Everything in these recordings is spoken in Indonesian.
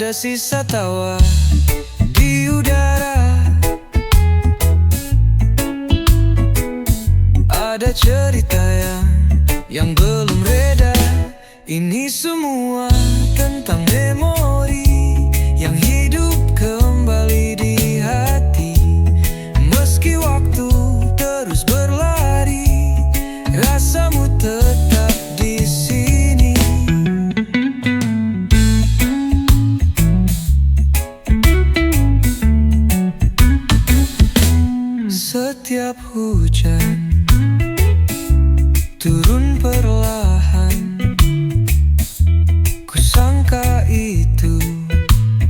Ada sisa tawa di udara, ada cerita yang belum reda. Ini semua tentang memori yang hidup kembali di hati. Meski waktu terus berlari, rasamu tetap di sini. Setiap hujan turun perlahan, kusangka itu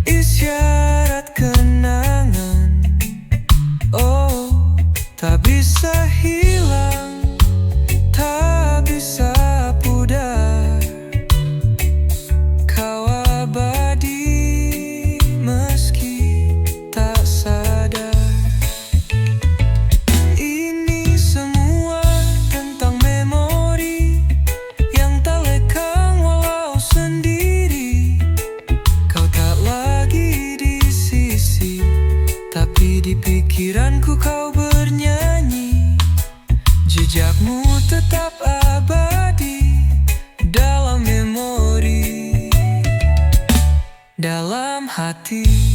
isyarat kenangan. Oh, tak bisa hilang, tak bisa pudar. Kau abadi meski tak sadar. Ini semua tentang memori yang tak lekang walau sendiri. Kau tak lagi di sisi, tapi di pikiranku kau bernyanyi. Jejakmu tetap abadi dalam memori, dalam hati.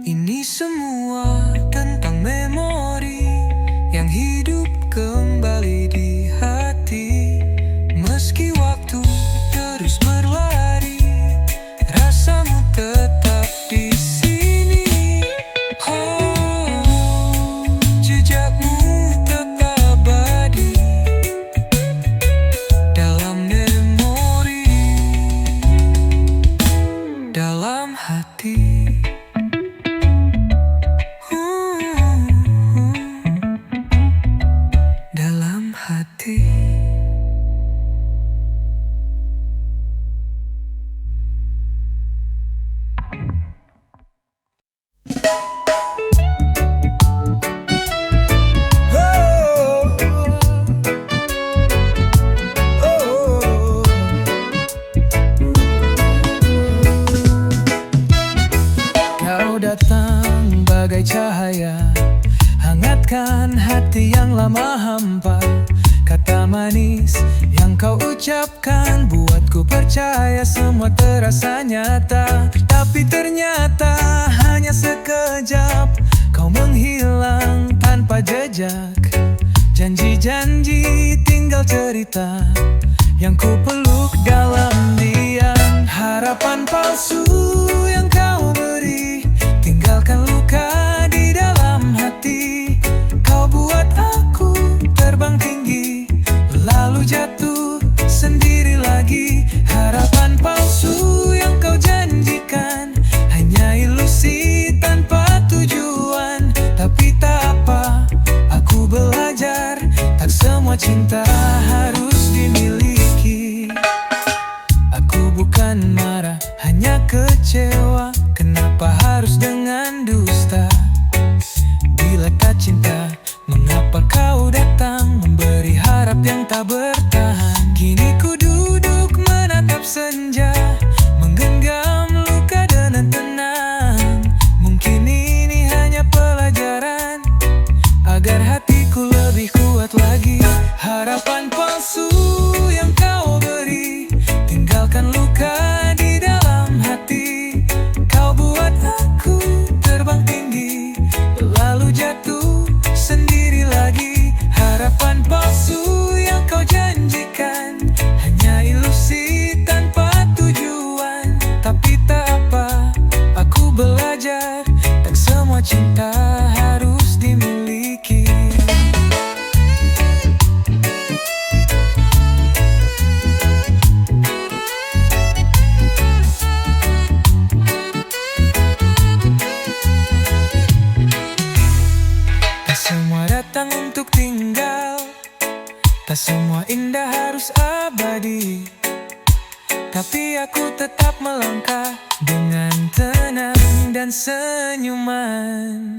Ini semua tentang memori yang hidup kembali di hati. Meski waktu terus berlari, rasamu tetap di sini. Oh, jejakmu tetap abadi dalam memori, dalam hati. Dalam hati. Kau datang bagai cahaya, hangatkan hati yang lama hampa. Kata manis yang kau ucapkan buatku percaya semua terasa nyata. Tapi ternyata hanya sekejap kau menghilang tanpa jejak. Janji-janji tinggal cerita yang ku peluk dalam diam. Harapan palsu yang kau beri, tinggalkan luka di dalam hati. Kau buat aku terbang tinggi, lalu jatuh sendiri lagi. Harapan palsu yang kau janjikan hanya ilusi tanpa tujuan. Tapi tak apa, aku belajar, tak semua cinta harus dimiliki. Aku bukan marah, hanya kecewa. Kenapa harus dengan dusta? Bila tak cinta, mengapa kau datang memberi harap yang tak bertahan? Kini ku duduk menatap senja, menggenggam luka dengan tenang. Mungkin ini hanya pelajaran agar hatiku lebih kuat lagi. Harapan palsu yang kau beri, tinggalkan luka di dalam hati. Kau buat aku terbang tinggi, lalu jatuh sendiri lagi. Harapan palsu yang kau janjikan hanya ilusi tanpa tujuan. Tapi tak apa, aku belajar, tak semua cinta harus dimiliki. Tak semua datang untuk tinggal, tak semua indah harus abadi. Tapi aku tetap melangkah dengan tenang dan dan senyuman.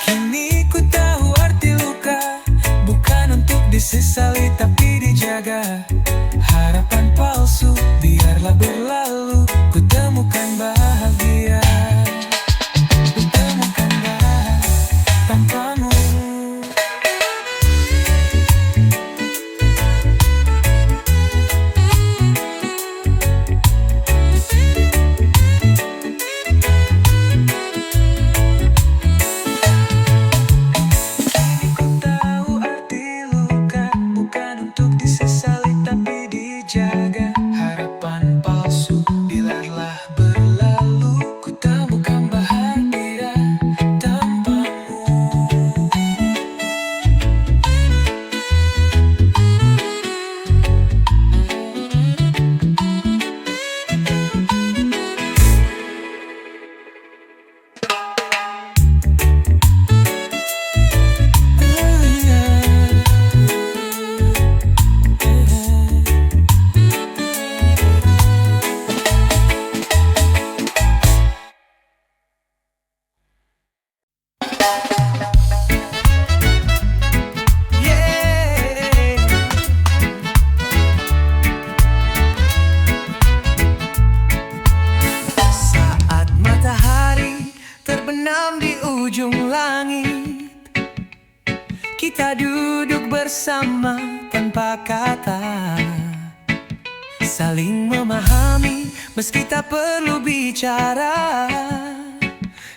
Kini ku tahu arti luka, bukan untuk disesali tapi dijaga. Harapan palsu biarlah berlalu, ku temukan bahagia. Ku temukan bahagia tanpamu. Harapan palsu biarlah berlalu, ku temukan bahagia tanpamu. Terbenam di ujung langit, kita duduk bersama tanpa kata, saling memahami meski tak perlu bicara.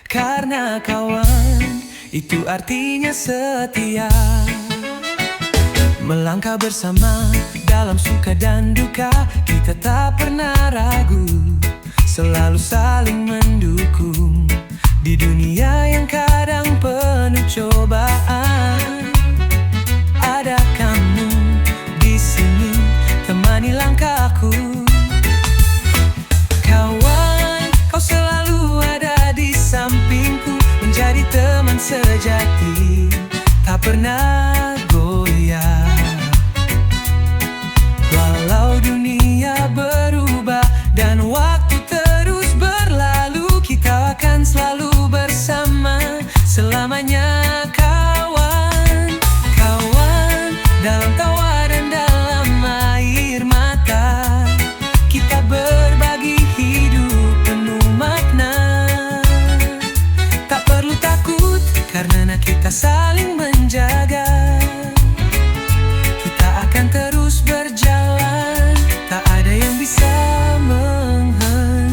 Karena kawan itu artinya setia, melangkah bersama dalam suka dan duka. Kita tak pernah ragu, selalu saling mendukung. Di dunia yang kadang penuh cobaan, ada kamu di sini temani langkahku. Kawan, kau selalu ada di sampingku, menjadi teman sejati, tak pernah goyah. Walau dunia berubah dan waktu terus berlalu, kita akan selalu bersama selamanya. Kawan, kawan, dalam tawa dan dalam air mata, kita berbagi hidup penuh makna. Tak perlu takut karena kita saling menjaga. Kita akan terus berjalan, tak ada yang bisa menghentikan.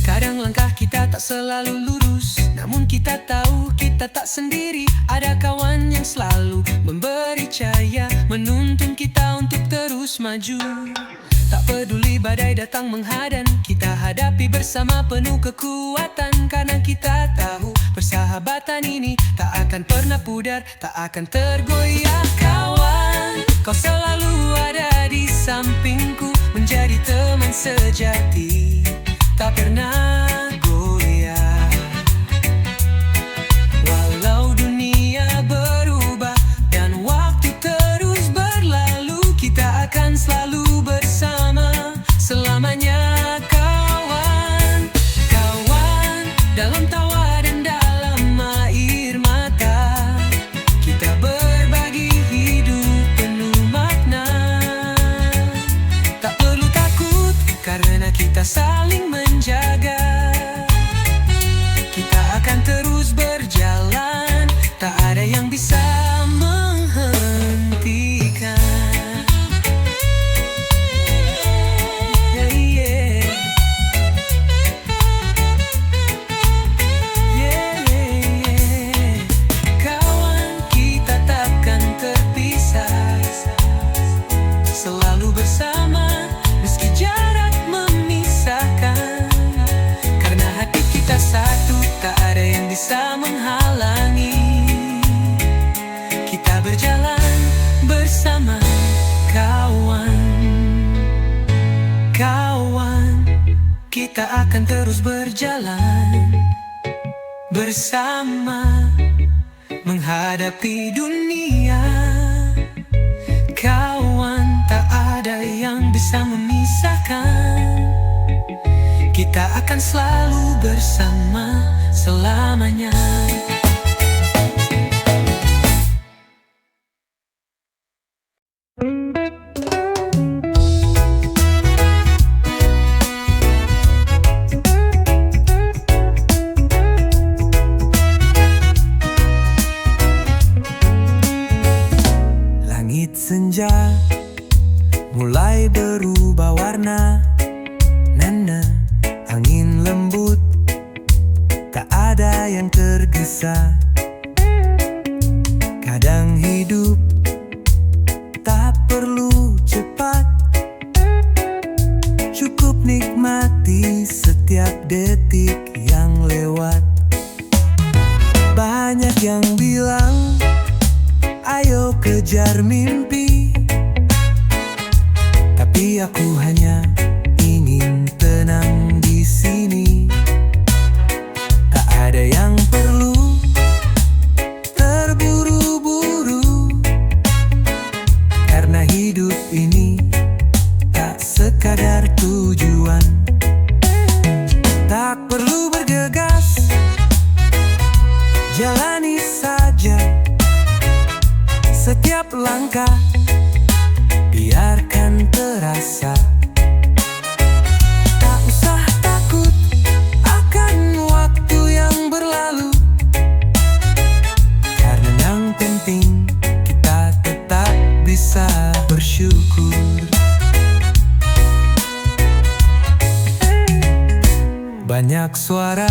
Kadang langkah kita tak selalu lurus, namun kita tahu kita tak sendiri. Ada kawan yang selalu memberi cahaya, menuntun kita untuk terus maju. Tak peduli badai datang menghadang, kita hadapi bersama penuh kekuatan. Karena kita tahu persahabatan ini tak akan pernah pudar, tak akan tergoyah. Kawan, kau selalu ada di sampingku, menjadi teman sejati, tak pernah goyah. Walau dunia berubah dan waktu terus berlalu, kita akan selalu bersama selamanya. Kawan, kawan, dalam tawa dan dalam air mata, kita berbagi hidup penuh makna. Tak perlu takut karena kita saling menjaga. Kita akan terus berjalan, tak ada yang bisa menghentikan. Kawan, kita takkan terpisah, selalu bersama meski jarak memisahkan. Karena hati kita satu, tak ada yang bisa menghalangi. Kita berjalan bersama kawan. Kawan, kita akan terus berjalan bersama menghadapi dunia. Kawan, tak ada yang bisa bisa memisahkan. Kita akan selalu bersama selamanya. Langit senja mulai berubah warna, nana, angin lembut, tak ada yang tergesa. Kadang hidup tak perlu cepat, cukup nikmati setiap detik yang lewat. Banyak yang bilang, ayo kejar mimpi, tapi aku hanya ingin tenang di sini. Tak ada yang perlu terburu-buru, karena hidup ini tak sekadar tujuan. Tak perlu bergegas, jalani saja setiap langkah, biarkan terasa. Tak usah takut akan waktu yang berlalu, karena yang penting kita tetap bisa bersyukur. Banyak suara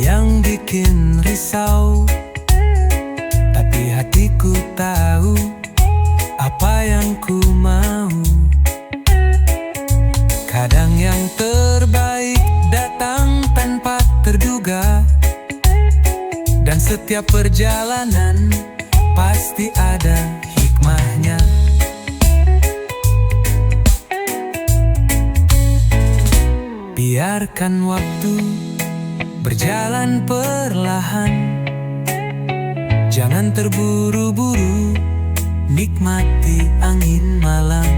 yang bikin risau, tapi hatiku tahu apa yang ku mau. Kadang yang terbaik datang tanpa terduga, dan setiap perjalanan pasti ada hikmahnya. Biarkan waktu berjalan perlahan, jangan terburu-buru, nikmati angin malam.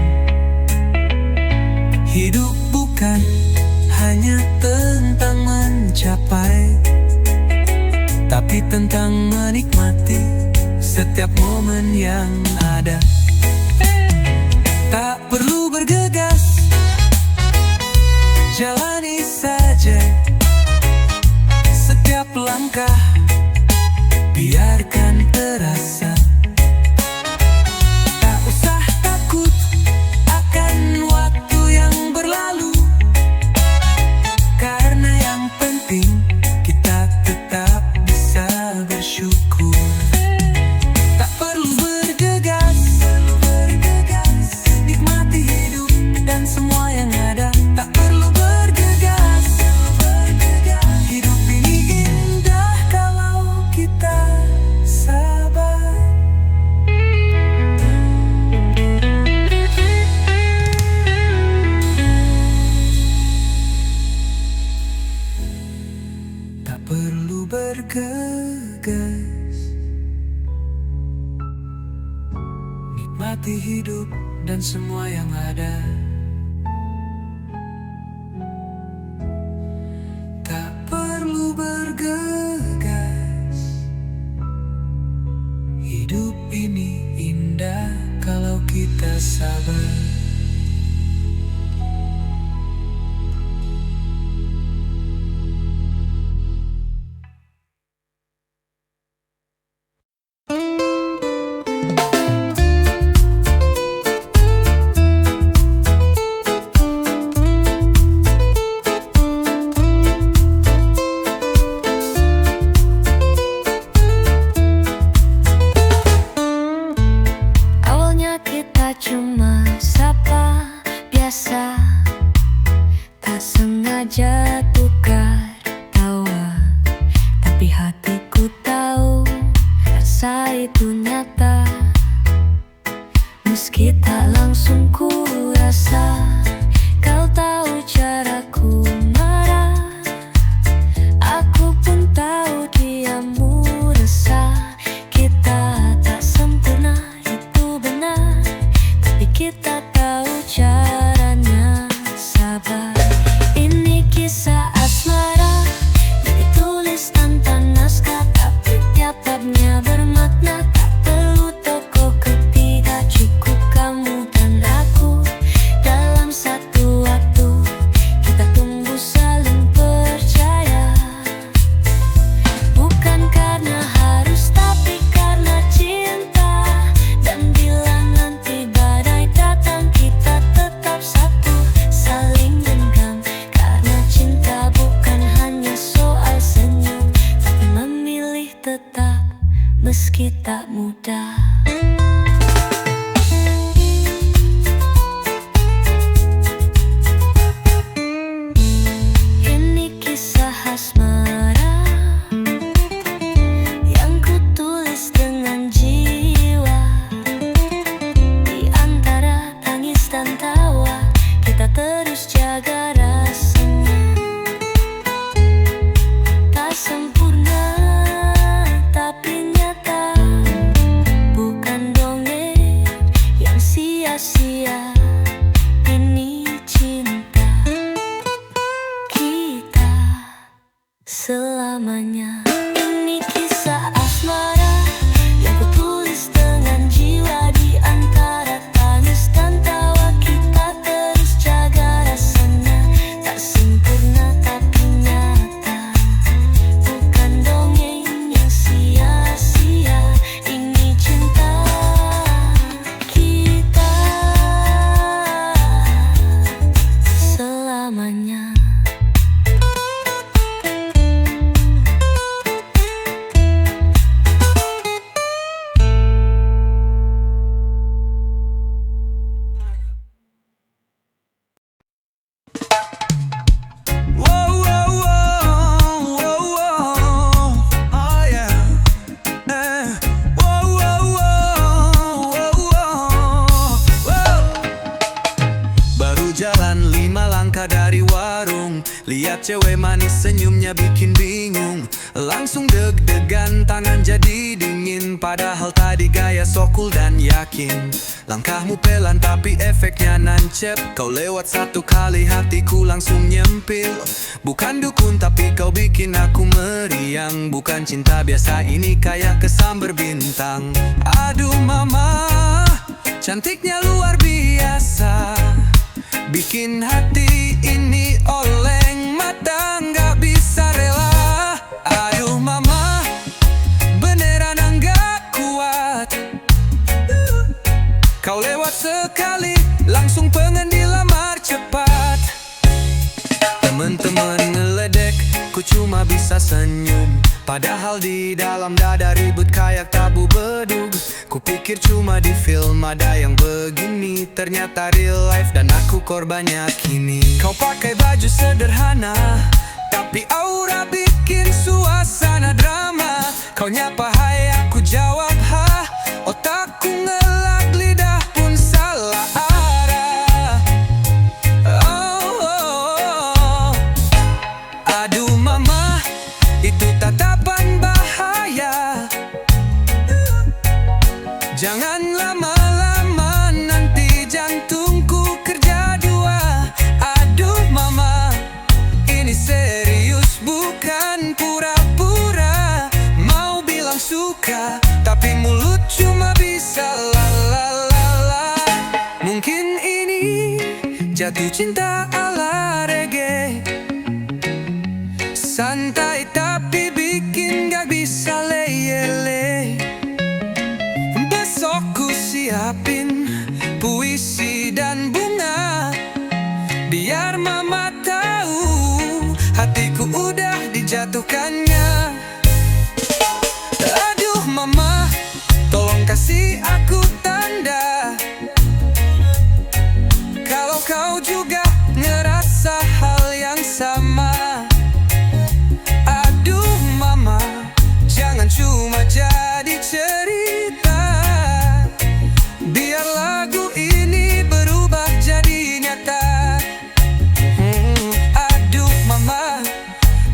Hidup bukan hanya tentang mencapai, tapi tentang menikmati setiap momen yang ada. Tak perlu bergegas, jalani saja setiap langkah, biarkan terasa. Tak usah takut akan waktu yang berlalu, karena yang penting kita tetap bisa bersyukur. Tak perlu bergegas, nikmati hidup dan semua yang ada. Tak perlu bergegas, hidup ini indah kalau kita sabar. Tak perlu bergegas, nikmati hidup dan semua yang ada. Tak perlu bergegas, hidup ini indah kalau kita sabar. Awalnya kita cuma sapa biasa, tak sengaja tukar tawa, tapi hatiku tahu rasa itu nyata. Meski tak langsung ku rasa, kau tahu caraku marah. Aku pun tahu diamu resah. Kita tak sempurna, itu benar, tapi kita tahu cara. sia-sia. Ini cinta kita selamanya. Ini kisah asmara yang kutulis dengan jiwa. Di antara tangis dan tawa kita terus jaga rasanya. Tak sempurna tapi nyata, bukan dongeng yang sia-sia. Ini cinta kita selamanya. Jalan 5 langkah dari warung, lihat cewek manis senyumnya bikin bingung. Langsung deg-degan, tangan jadi dingin. Padahal tadi gaya sokul dan yakin. Langkahmu pelan tapi efeknya nancep. Kau lewat satu kali hatiku langsung nyempil. Bukan dukun tapi kau bikin aku meriang. Bukan cinta biasa ini kayak kesambar bintang. Aduh mama, cantiknya luar biasa. Bikin hati ini oleng, mata nggak bisa rela. Aduh mama, beneran nggak kuat. Kau lewat sekali, langsung pengen dilamar cepat. Temen-temen ngeledek, ku cuma bisa senyum. Padahal di dalam dada ribut kayak tabu bedug. Kupikir cuma di film ada yang begini, ternyata real life dan aku korbannya kini. Kau pakai baju sederhana, tapi aura bikin suasana drama. Kau nyapa hai, aku jawab ha. Otakku ngelak, lidah pun salah arah. Aduh mama, itu tatapan bahaya. Jangan lama-lama, nanti jantungku kerja dua. Aduh mama, ini serius bukan pura-pura. Mau bilang suka, tapi mulut cuma bisa la la la la. Mungkin ini jatuh cinta ala reggae. Santai tapi bikin gak bisa leyele. Besok ku siapin puisi dan bunga, biar mama tahu hatiku udah dijatuhkannya. Aduh mama, tolong kasih aku tanda kalau kau juga ngerasa hal yang sama. Aduh mama, jangan cuma jadi cerita. Biar lagu ini berubah jadi nyata. Aduh mama,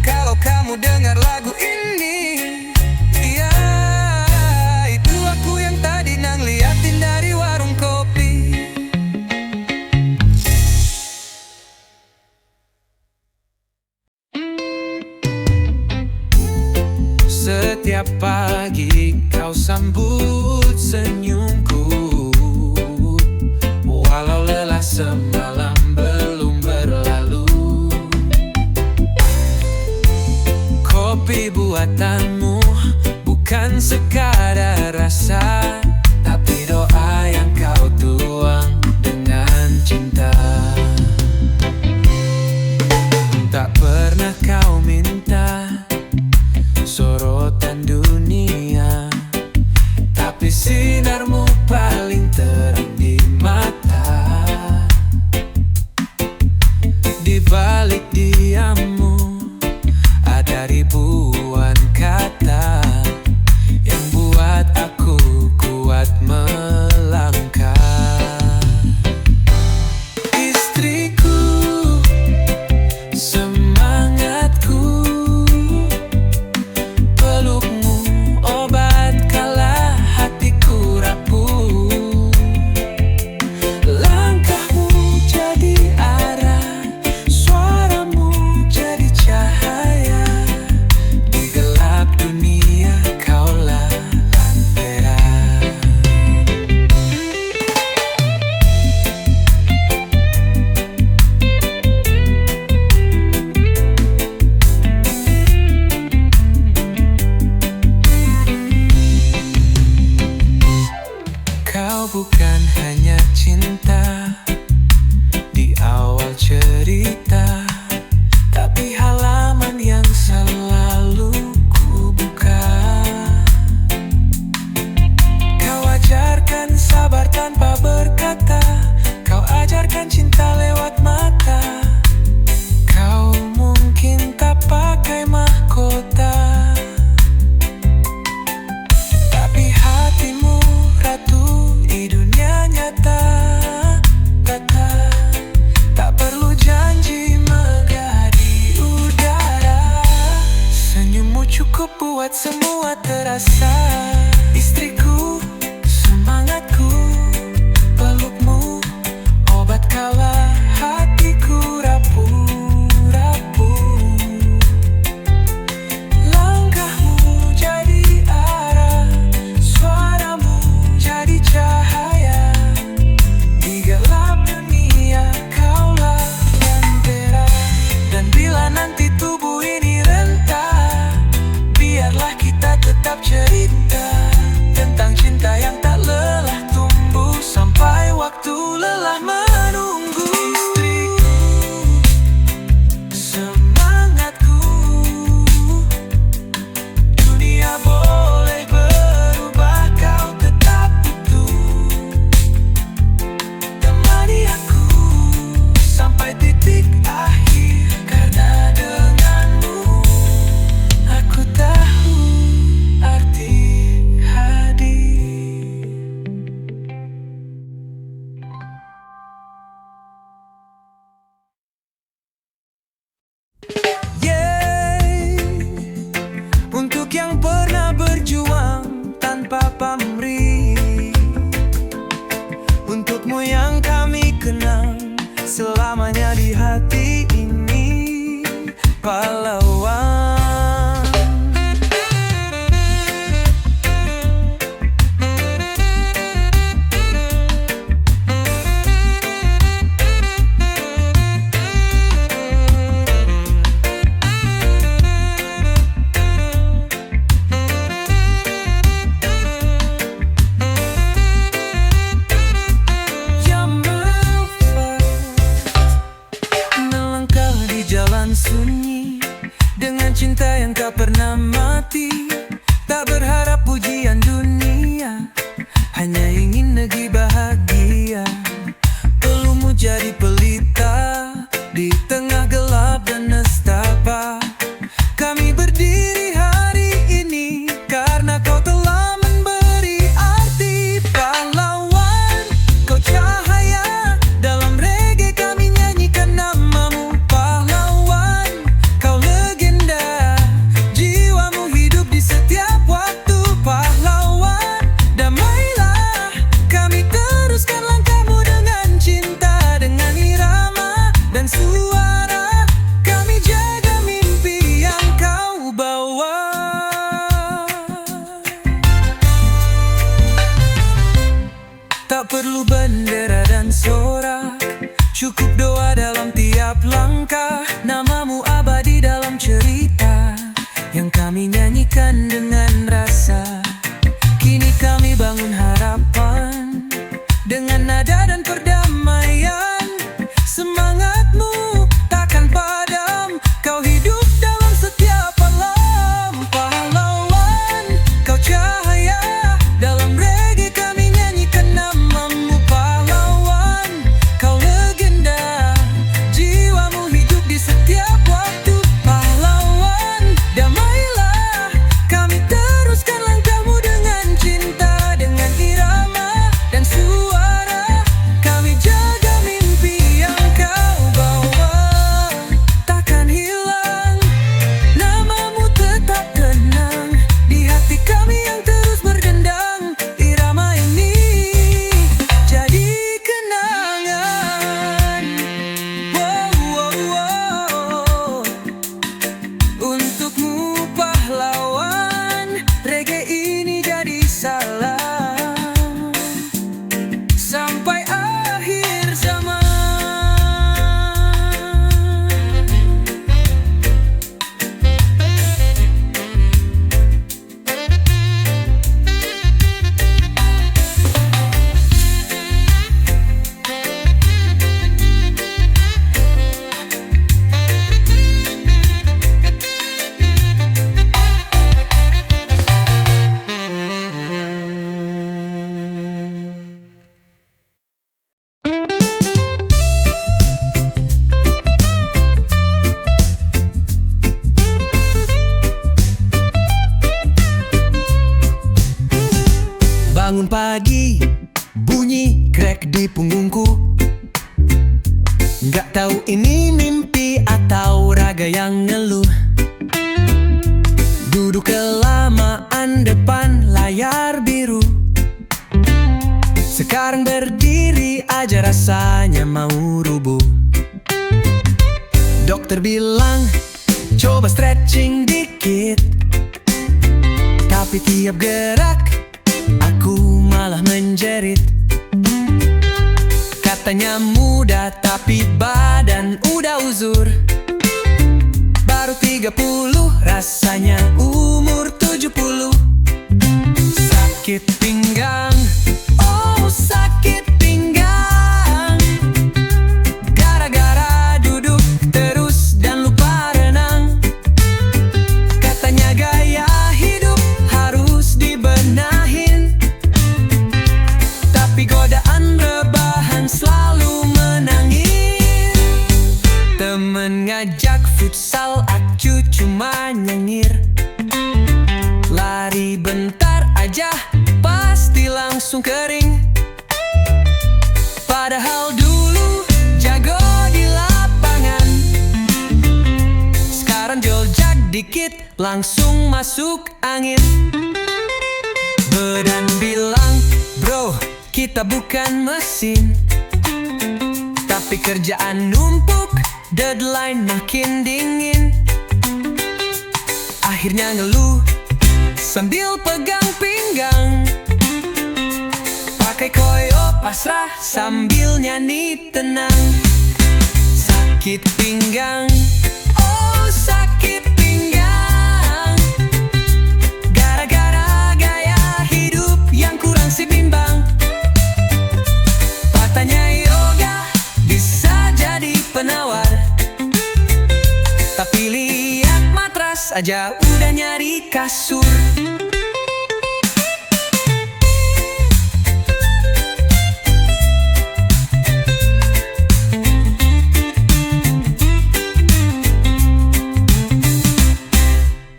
kalau kamu dengar lagu ini, iya, itu aku yang tadi nang liatin dari warung kopi. Setiap pagi kau sambut senyumku, walau lelah semalam belum berlalu. Kopi buatanmu bukan sekadar rasa, tapi doa yang kau tuang dengan cinta. Tak pernah kau minta sorotan dunia, tapi sinarmu paling terang di mata. memancarkan cinta lewat mata. Kau mungkin tak pakai mahkota, tapi hatimu ratu di dunia nyata. Kata tak perlu janji megah di udara, senyummu cukup buat semua terasa. Istriku, semangatku, pelukmu, obat kala hatiku rapuh-rapuh. Langkahmu jadi arah, suaramu jadi cahaya. Di gelap dunia kaulah lentera. Dan bila nanti tubuh ini rentah, biarlah kita tetap cerita tentang cinta yang tak lelah tumbuh sampai waktu lelah menunggu. Istriku, semangatku, dunia boleh berubah, kau tetap utuh. Temani aku sampai titik akhir, karena denganmu aku tahu arti hadir. Untuk yang pernah berjuang tanpa pamrih, untukmu yang kami kenang selamanya di hati ini, pahlawan. Melangkah di jalan sunyi dengan cinta yang tak pernah mati, tak berharap pujian dunia, hanya ingin negeri bahagia. Pelukmu jadi pelita di tengah gelap dan nestapa. Kami berdiri hari ini karena kau telah memberi arti. Pahlawan, kau cahaya dalam reggae, kami nyanyikan namamu. Pahlawan, kau legenda, jiwamu hidup di setiap waktu. Pahlawan, damailah, kami teruskan langkahmu dengan cinta, dengan irama dan suara. Kami jaga mimpi yang kau bawa. Tak perlu bendera dan sorak, cukup doa dalam tiap langkah. Namamu abadi dalam cerita yang kami nyanyikan dengan rasa. Kini kami bangun harapan dengan nada dan perdamaian. Semangatmu takkan padam, kau hidup dalam setiap alam. Pahlawan, kau cahaya dalam reggae, kami nyanyikan namamu. Pahlawan, kau legenda, jiwamu hidup di setiap waktu. Pahlawan, damailah, kami teruskan langkahmu dengan cinta, dengan irama dan suara. Kami jaga mimpi yang kau di punggungku. Nggak tahu ini mimpi atau raga yang ngeluh. Duduk kelamaan depan layar biru. Sekarang berdiri aja rasanya mau rubuh. Dokter bilang coba stretching dikit, tapi tiap gerak aku malah menjerit. Katanya muda tapi badan udah uzur. Baru 30 rasanya umur 70. Sakit pinggang, oh sakit pinggang, gara-gara duduk terus dan lupa renang. Katanya gaya hidup harus dibenahin, tapi godaan rebahan selalu menangis. Temen ngajak futsal, aku cuma nyengir. Lari bentar aja pasti langsung kering. Padahal dulu jago di lapangan, sekarang joljak dikit langsung masuk angin. Badan bilang, bro, kita bukan mesin, tapi kerjaan numpuk, deadline makin dingin. Akhirnya ngeluh sambil pegang pinggang, pakai koyo pasrah sambil nyanyi tenang. Sakit pinggang, oh sakit pinggang, gara-gara gaya hidup yang kurang seimbang. Katanya yoga bisa jadi penawar, tapi lihat matras aja udah nyari kasur.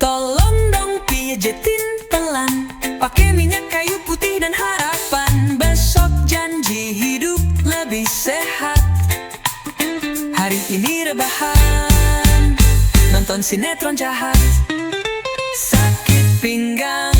Tolong dong pijetin pelan, pakai minyak kayu putih dan harapan. Besok janji hidup lebih sehat. Hari ini rebahan, nonton sinetron jahat. Sakit pinggang,